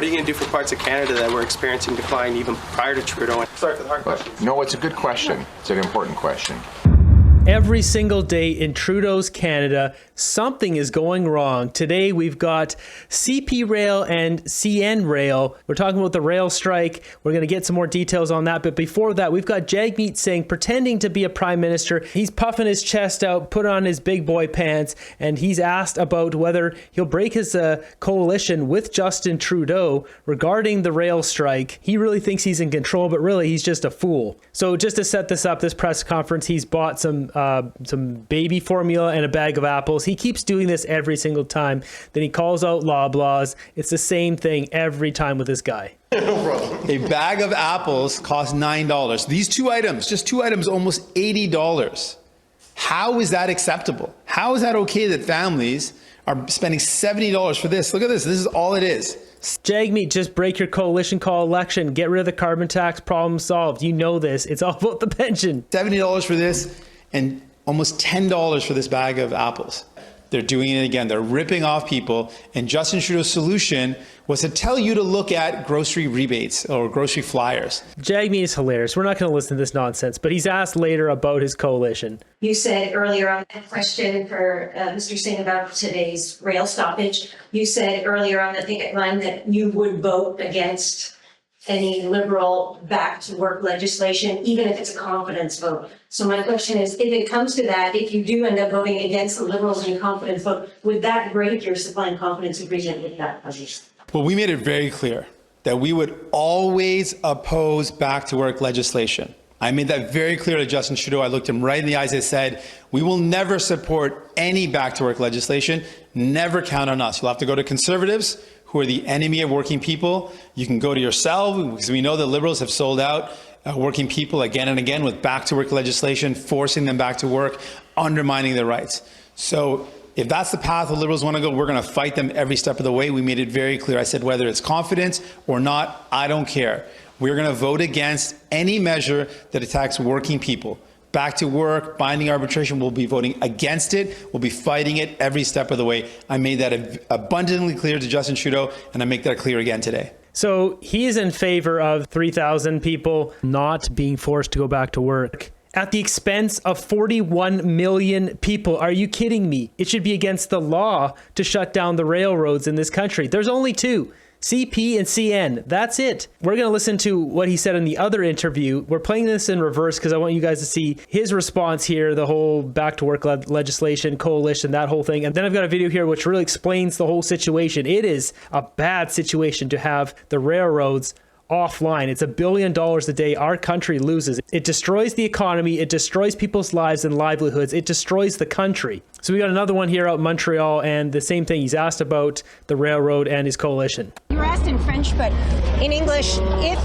What are you going to do for parts of Canada that were experiencing decline even prior to Trudeau? Sorry for the hard question. No, it's a good question. It's an important question. Every single day in Trudeau's Canada, something is going wrong. Today, we've got CP Rail and CN Rail. We're talking about the rail strike. We're going to get some more details on that. But before that, we've got Jagmeet Singh pretending to be a prime minister. He's puffing his chest out, put on his big boy pants, and he's asked about whether he'll break his coalition with Justin Trudeau regarding the rail strike. He really thinks he's in control, but really he's just a fool. So just to set this up, this press conference, he's bought some baby formula and a bag of apples. He keeps doing this every single time. Then he calls out Loblaws. It's the same thing every time with this guy. A bag of apples costs $9. These two items, just two items, almost $80. How is that acceptable? How is that okay that families are spending $70 for this? Look at this. This is all it is. Jagmeet, just break your coalition call election. Get rid of the carbon tax. Problem solved. You know this. It's all about the pension. $70 for this and almost $10 for this bag of apples. They're doing it again. They're ripping off people. And Justin Trudeau's solution was to tell you to look at grocery rebates or grocery flyers. Jagmeet is hilarious. We're not going to listen to this nonsense, but he's asked later about his coalition. You said earlier on that question for Mr. Singh about today's rail stoppage, you said earlier on the picket line that you would vote against any Liberal back-to-work legislation, even if it's a confidence vote. So my question is, if it comes to that, if you do end up voting against the Liberals in your confidence vote, would that break your supply and confidence agreement with that budget? Well, we made it very clear that we would always oppose back-to-work legislation. I made that very clear to Justin Trudeau. I looked him right in the eyes. I said, we will never support any back-to-work legislation. Never count on us. You'll have to go to Conservatives, who are the enemy of working people. You can go to yourself, because we know that Liberals have sold out working people again and again with back-to-work legislation, forcing them back to work, undermining their rights. So if that's the path the Liberals want to go, we're going to fight them every step of the way. We made it very clear. I said, whether it's confidence or not, I don't care. We're going to vote against any measure that attacks working people. Back to work, binding arbitration, we'll be voting against it. We'll be fighting it every step of the way. I made that abundantly clear to Justin Trudeau, and I make that clear again today. So he is in favor of 3,000 people not being forced to go back to work at the expense of 41 million people. Are you kidding me? It should be against the law to shut down the railroads in this country. There's only two. CP and CN. That's it. We're going to listen to what he said in the other interview. We're playing this in reverse because I want you guys to see his response here, the whole back to work legislation, coalition, that whole thing. And then I've got a video here which really explains the whole situation. It is a bad situation to have the railroads offline. It's $1 billion a day our country loses. It destroys the economy. It destroys people's lives and livelihoods. It destroys the country. So we got another one here out in Montreal, and the same thing. He's asked about the railroad and his coalition. You were asked in French, but in English, if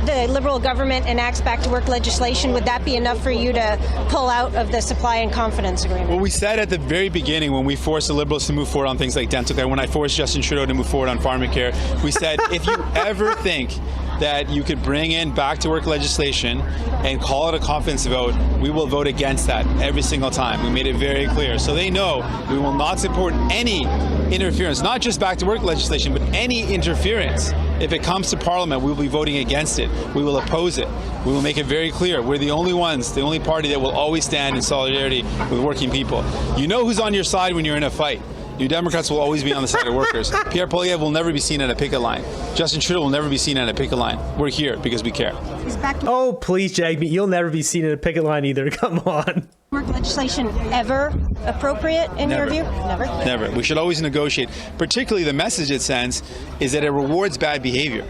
the Liberal government enacts back-to-work legislation, would that be enough for you to pull out of the supply and confidence agreement? Well, we said at the very beginning, when we forced the Liberals to move forward on things like dental care, when I forced Justin Trudeau to move forward on pharmacare, we said, if you ever think that you could bring in back-to-work legislation and call it a confidence vote, we will vote against that every single time. We made it very clear. So they know we will not support any interference, not just back-to-work legislation, but any interference. If it comes to Parliament, we will be voting against it. We will oppose it. We will make it very clear. We're the only ones, the only party that will always stand in solidarity with working people. You know who's on your side when you're in a fight. You Democrats will always be on the side of workers. Pierre Poilievre will never be seen at a picket line. Justin Trudeau will never be seen at a picket line. We're here because we care. Oh, please, Jagmeet, you'll never be seen at a picket line either. Come on. Work legislation ever appropriate in your view? Never? Never. We should always negotiate. Particularly the message it sends is that it rewards bad behavior.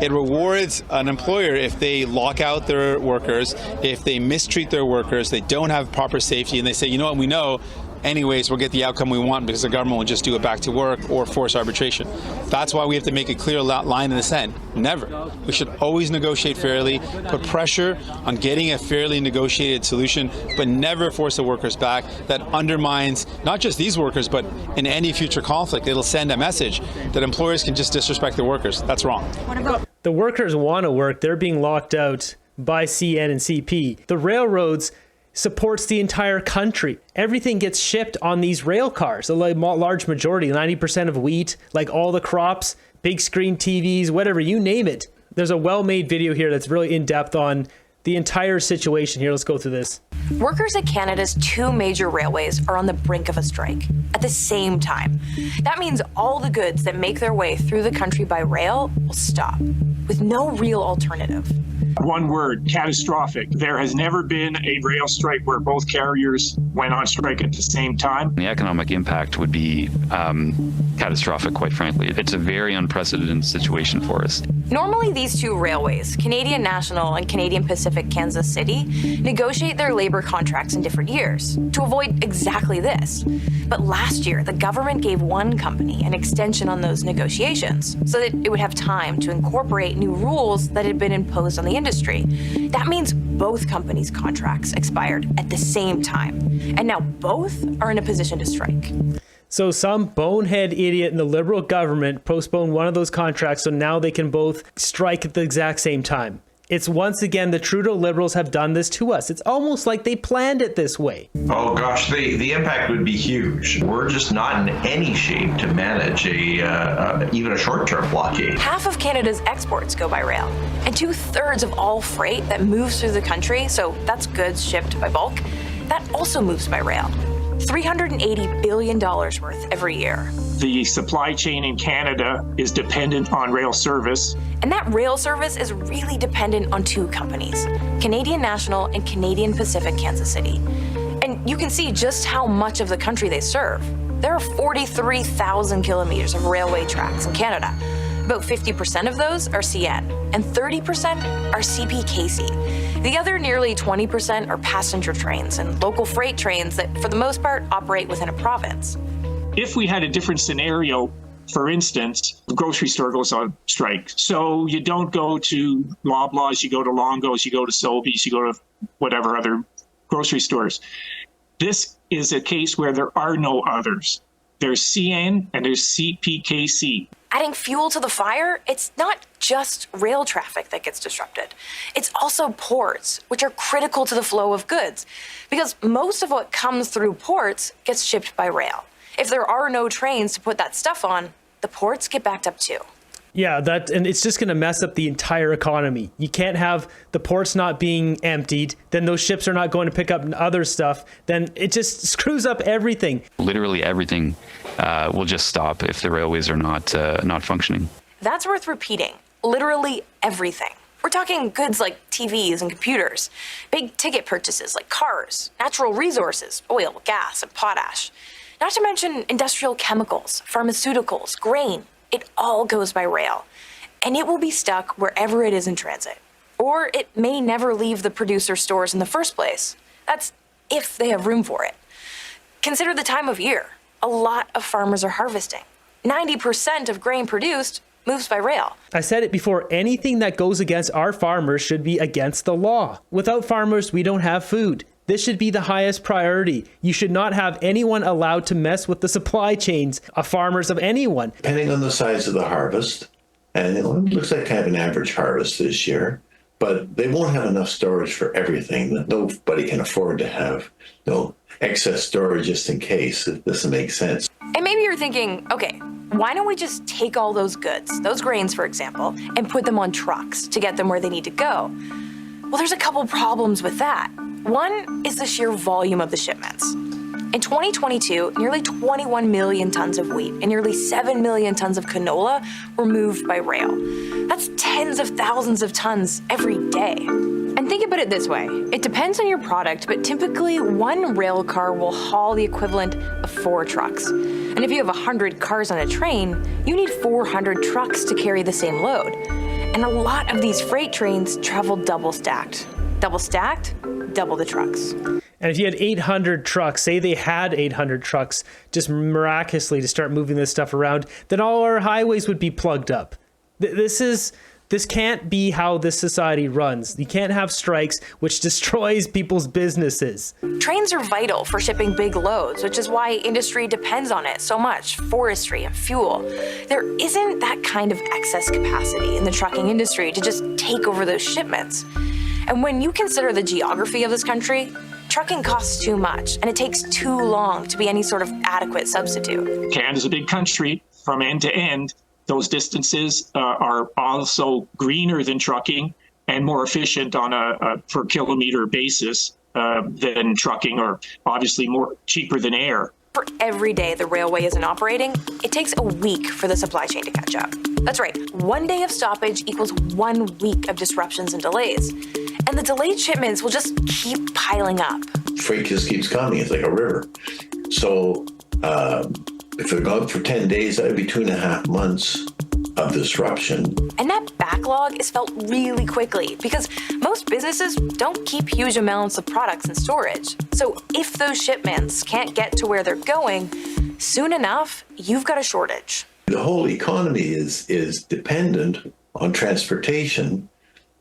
It rewards an employer if they lock out their workers, if they mistreat their workers, they don't have proper safety, and they say, you know what, we know anyways, we'll get the outcome we want because the government will just do it back to work or force arbitration. That's why we have to make a clear line in the sand. Never. We should always negotiate fairly, put pressure on getting a fairly negotiated solution, but never force the workers back. That undermines not just these workers, but in any future conflict. It'll send a message that employers can just disrespect their workers. That's wrong. What about the workers want to work? They're being locked out by CN and CP. The railroads supports the entire country. Everything gets shipped on these rail cars. A large majority, 90% of wheat, like all the crops, big screen TVs, whatever, you name it. There's a well-made video here that's really in-depth on the entire situation here. Let's go through this. Workers at Canada's two major railways are on the brink of a strike at the same time. That means all the goods that make their way through the country by rail will stop, with no real alternative. One word, catastrophic. There has never been a rail strike where both carriers went on strike at the same time. The economic impact would be catastrophic, quite frankly. It's a very unprecedented situation for us. Normally, these two railways, Canadian National and Canadian Pacific Kansas City, negotiate their labor contracts in different years to avoid exactly this. But last year, the government gave one company an extension on those negotiations so that it would have time to incorporate new rules that had been imposed on the industry. That means both companies' contracts expired at the same time, and now both are in a position to strike. So some bonehead idiot in the Liberal government postponed one of those contracts, so now they can both strike at the exact same time. It's once again, the Trudeau Liberals have done this to us. It's almost like they planned it this way. Oh gosh, the impact would be huge. We're just not in any shape to manage even a short-term blockade. Half of Canada's exports go by rail, and 2/3 of all freight that moves through the country, so that's goods shipped by bulk, that also moves by rail. $380 billion worth every year. The supply chain in Canada is dependent on rail service. And that rail service is really dependent on two companies, Canadian National and Canadian Pacific Kansas City. And you can see just how much of the country they serve. There are 43,000 kilometers of railway tracks in Canada. About 50% of those are CN, and 30% are CPKC. The other nearly 20% are passenger trains and local freight trains that, for the most part, operate within a province. If we had a different scenario, for instance, the grocery store goes on strike. So you don't go to Loblaws, you go to Longo's, you go to Sobeys, you go to whatever other grocery stores. This is a case where there are no others. There's CN and there's CPKC. Adding fuel to the fire, it's not just rail traffic that gets disrupted. It's also ports, which are critical to the flow of goods, because most of what comes through ports gets shipped by rail. If there are no trains to put that stuff on, the ports get backed up too. Yeah, and it's just going to mess up the entire economy. You can't have the ports not being emptied, then those ships are not going to pick up other stuff, then it just screws up everything. Literally everything will just stop if the railways are not functioning. That's worth repeating. Literally everything. We're talking goods like TVs and computers, big ticket purchases like cars, natural resources, oil, gas, and potash. Not to mention industrial chemicals, pharmaceuticals, grain. It all goes by rail, and it will be stuck wherever it is in transit. Or it may never leave the producer stores in the first place. That's if they have room for it. Consider the time of year. A lot of farmers are harvesting. 90% of grain produced moves by rail. I said it before, anything that goes against our farmers should be against the law. Without farmers, we don't have food. This should be the highest priority. You should not have anyone allowed to mess with the supply chains of farmers, of anyone. Depending on the size of the harvest, and it looks like kind of an average harvest this year, but they won't have enough storage for everything. Nobody can afford to have excess storage just in case. It doesn't make sense. And maybe you're thinking, okay, why don't we just take all those goods, those grains, for example, and put them on trucks to get them where they need to go? Well, there's a couple problems with that. One is the sheer volume of the shipments. In 2022, nearly 21 million tons of wheat and nearly 7 million tons of canola were moved by rail. That's tens of thousands of tons every day. And think about it this way. It depends on your product, but typically one rail car will haul the equivalent of 4 trucks. And if you have 100 cars on a train, you need 400 trucks to carry the same load. And a lot of these freight trains travel double stacked. Double stacked, double the trucks. And if you had 800 trucks, say they had 800 trucks, just miraculously to start moving this stuff around, then all our highways would be plugged up. This can't be how this society runs. You can't have strikes, which destroys people's businesses. Trains are vital for shipping big loads, which is why industry depends on it so much, forestry and fuel. There isn't that kind of excess capacity in the trucking industry to just take over those shipments. And when you consider the geography of this country, trucking costs too much, and it takes too long to be any sort of adequate substitute. Canada's a big country from end to end. Those distances are also greener than trucking and more efficient on a per kilometer basis than trucking, or obviously more cheaper than air. For every day the railway isn't operating, it takes a week for the supply chain to catch up. That's right, 1 day of stoppage equals 1 week of disruptions and delays. And the delayed shipments will just keep piling up. Freight just keeps coming. It's like a river. So if it goes for 10 days, that would be 2.5 months of disruption. And that backlog is felt really quickly because most businesses don't keep huge amounts of products in storage. So if those shipments can't get to where they're going, soon enough, you've got a shortage. The whole economy is dependent on transportation,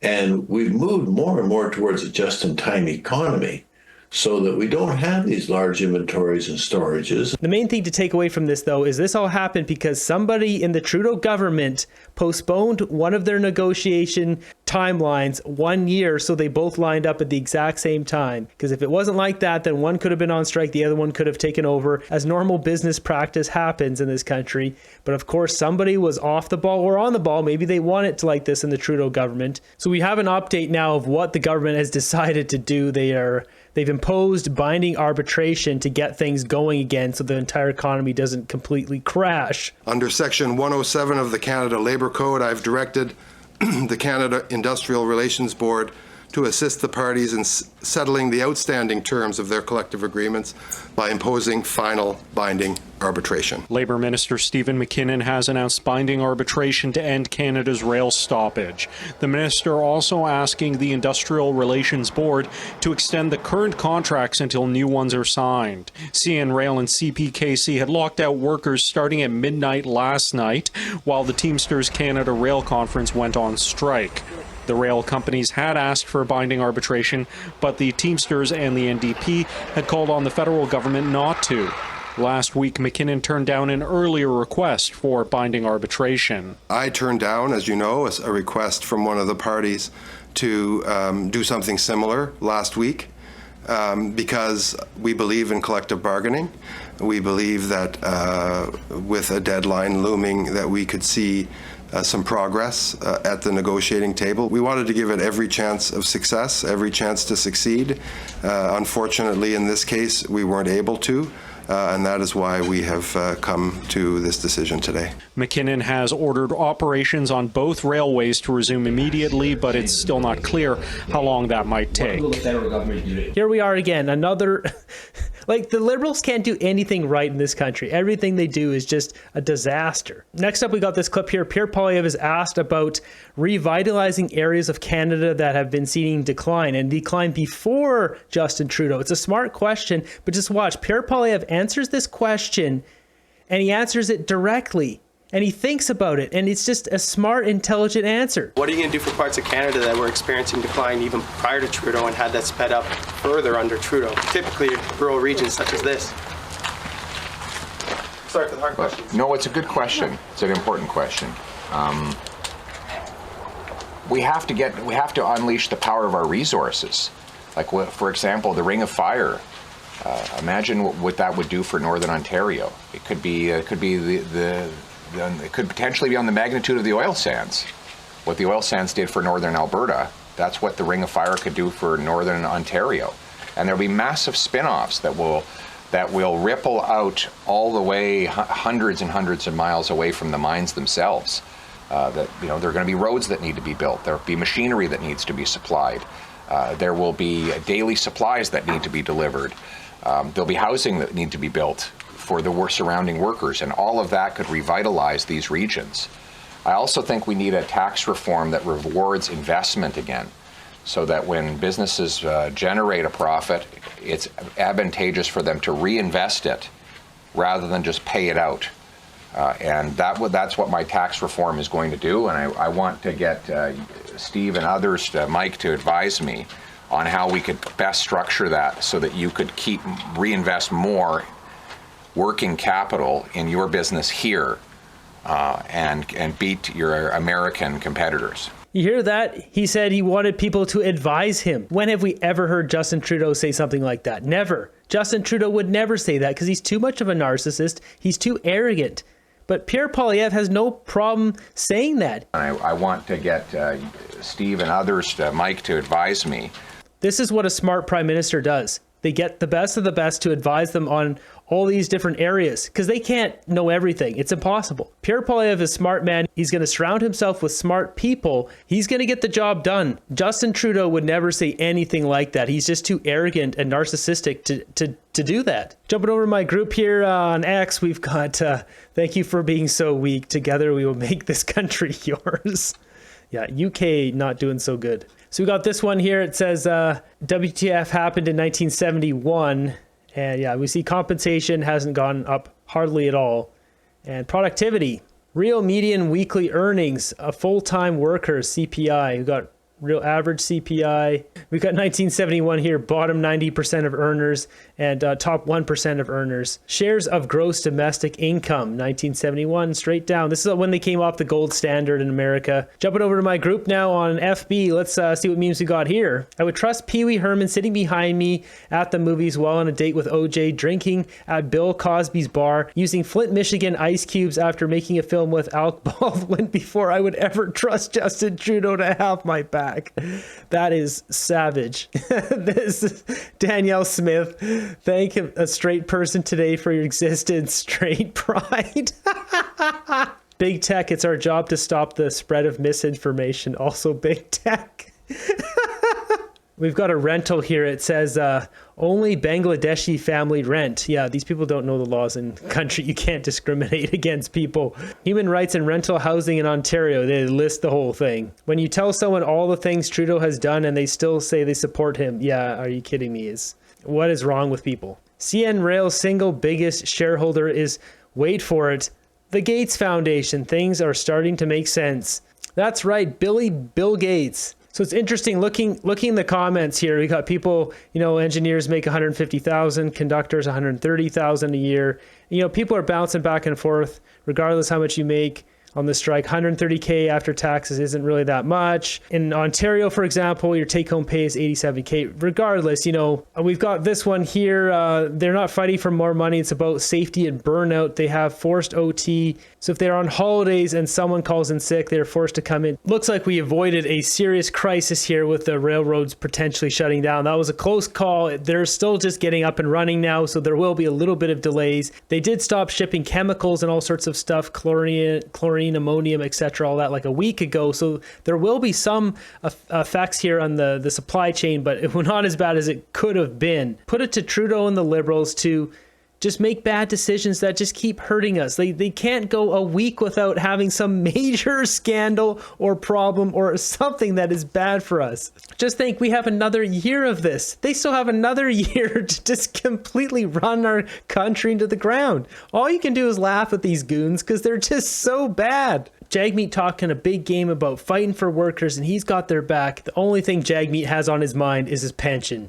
and we've moved more and more towards a just-in-time economy, so that we don't have these large inventories and storages. The main thing to take away from this, though, is this all happened because somebody in the Trudeau government postponed one of their negotiation timelines 1 year, so they both lined up at the exact same time. Because if it wasn't like that, then one could have been on strike, the other one could have taken over, as normal business practice happens in this country. But of course, somebody was off the ball or on the ball. Maybe they want it to like this in the Trudeau government. So we have an update now of what the government has decided to do. They've imposed binding arbitration to get things going again so the entire economy doesn't completely crash. Under Section 107 of the Canada Labour Code, I've directed the Canada Industrial Relations Board to assist the parties in settling the outstanding terms of their collective agreements by imposing final binding arbitration. Labour Minister Stephen McKinnon has announced binding arbitration to end Canada's rail stoppage. The minister also asking the Industrial Relations Board to extend the current contracts until new ones are signed. CN Rail and CPKC had locked out workers starting at midnight last night, while the Teamsters Canada Rail Conference went on strike. The rail companies had asked for binding arbitration, but the Teamsters and the NDP had called on the federal government not to. Last week, McKinnon turned down an earlier request for binding arbitration. I turned down, as you know, a request from one of the parties to do something similar last week because we believe in collective bargaining. We believe that with a deadline looming that we could see some progress at the negotiating table. We wanted to give it every chance of success, every chance to succeed. Unfortunately, in this case, we weren't able to, and that is why we have come to this decision today. McKinnon has ordered operations on both railways to resume immediately, but it's still not clear how long that might take. Here we are again, another... Like, the Liberals can't do anything right in this country. Everything they do is just a disaster. Next up, we got this clip here. Pierre Poilievre is asked about revitalizing areas of Canada that have been seeing decline and decline before Justin Trudeau. It's a smart question, but just watch. Pierre Poilievre answers this question, and he answers it directly. And he thinks about it, and it's just a smart, intelligent answer. What are you going to do for parts of Canada that were experiencing decline even prior to Trudeau and had that sped up further under Trudeau? Typically, rural regions such as this. Sorry for the hard question. No, it's a good question. It's an important question. We have to unleash the power of our resources. Like, for example, the Ring of Fire. Imagine what that would do for Northern Ontario. It could potentially be on the magnitude of the oil sands. What the oil sands did for Northern Alberta, that's what the Ring of Fire could do for Northern Ontario. And there'll be massive spin-offs that will ripple out all the way hundreds and hundreds of miles away from the mines themselves. There are going to be roads that need to be built. There'll be machinery that needs to be supplied. There will be daily supplies that need to be delivered. There'll be housing that need to be built for the surrounding workers, and all of that could revitalize these regions. I also think we need a tax reform that rewards investment again, so that when businesses generate a profit, it's advantageous for them to reinvest it rather than just pay it out. And that's what my tax reform is going to do, and I want to get Steve and others, Mike, to advise me on how we could best structure that so that you could reinvest more working capital in your business here and beat your American competitors. You hear that? He said he wanted people to advise him. When have we ever heard Justin Trudeau say something like that? Never. Justin Trudeau would never say that because he's too much of a narcissist. He's too arrogant. But Pierre Poilievre has no problem saying that. I want to get Steve and others, Mike, to advise me. This is what a smart prime minister does. They get the best of the best to advise them on all these different areas because they can't know everything. It's impossible. Pierre Poilievre is a smart man. He's going to surround himself with smart people. He's going to get the job done. Justin Trudeau would never say anything like that. He's just too arrogant and narcissistic to do that. Jumping over to my group here on X, we've got, thank you for being so weak. Together we will make this country yours. Yeah, UK not doing so good. So we got this one here. It says WTF happened in 1971. And yeah, we see compensation hasn't gone up hardly at all. And productivity, real median weekly earnings, a full-time worker, CPI. We got real average CPI. We've got 1971 here, bottom 90% of earners and top 1% of earners. Shares of gross domestic income, 1971, straight down. This is when they came off the gold standard in America. Jumping over to my group now on FB, let's see what memes we got here. I would trust Pee Wee Herman sitting behind me at the movies while on a date with OJ, drinking at Bill Cosby's bar, using Flint, Michigan ice cubes after making a film with Alec Baldwin before I would ever trust Justin Trudeau to have my back. That is savage. This is Danielle Smith. Thank a straight person today for your existence. Straight pride. Big tech, it's our job to stop the spread of misinformation. Also big tech. We've got a rental here. It says only Bangladeshi family rent. Yeah, these people don't know the laws in the country. You can't discriminate against people. Human rights and rental housing in Ontario. They list the whole thing. When you tell someone all the things Trudeau has done and they still say they support him. Yeah, are you kidding me? What is wrong with people? CN Rail's single biggest shareholder is, wait for it, the Gates Foundation. Things are starting to make sense. That's right, Bill Gates. So it's interesting looking in the comments here. We got people, engineers make 150,000, conductors 130,000 a year. People are bouncing back and forth regardless how much you make on the strike. 130K after taxes isn't really that much. In Ontario, for example, your take-home pay is 87K. Regardless, we've got this one here. They're not fighting for more money. It's about safety and burnout. They have forced OT. So if they're on holidays and someone calls in sick, they're forced to come in. Looks like we avoided a serious crisis here with the railroads potentially shutting down. That was a close call. They're still just getting up and running now, so there will be a little bit of delays. They did stop shipping chemicals and all sorts of stuff, chlorine, ammonium, etc., all that like a week ago. So there will be some effects here on the supply chain, but it was not as bad as it could have been. Put it to Trudeau and the Liberals to just make bad decisions that just keep hurting us. They can't go a week without having some major scandal or problem or something that is bad for us. Just think, we have another year of this. They still have another year to just completely run our country into the ground. All you can do is laugh at these goons because they're just so bad. Jagmeet talking a big game about fighting for workers, and he's got their back. The only thing Jagmeet has on his mind is his pension.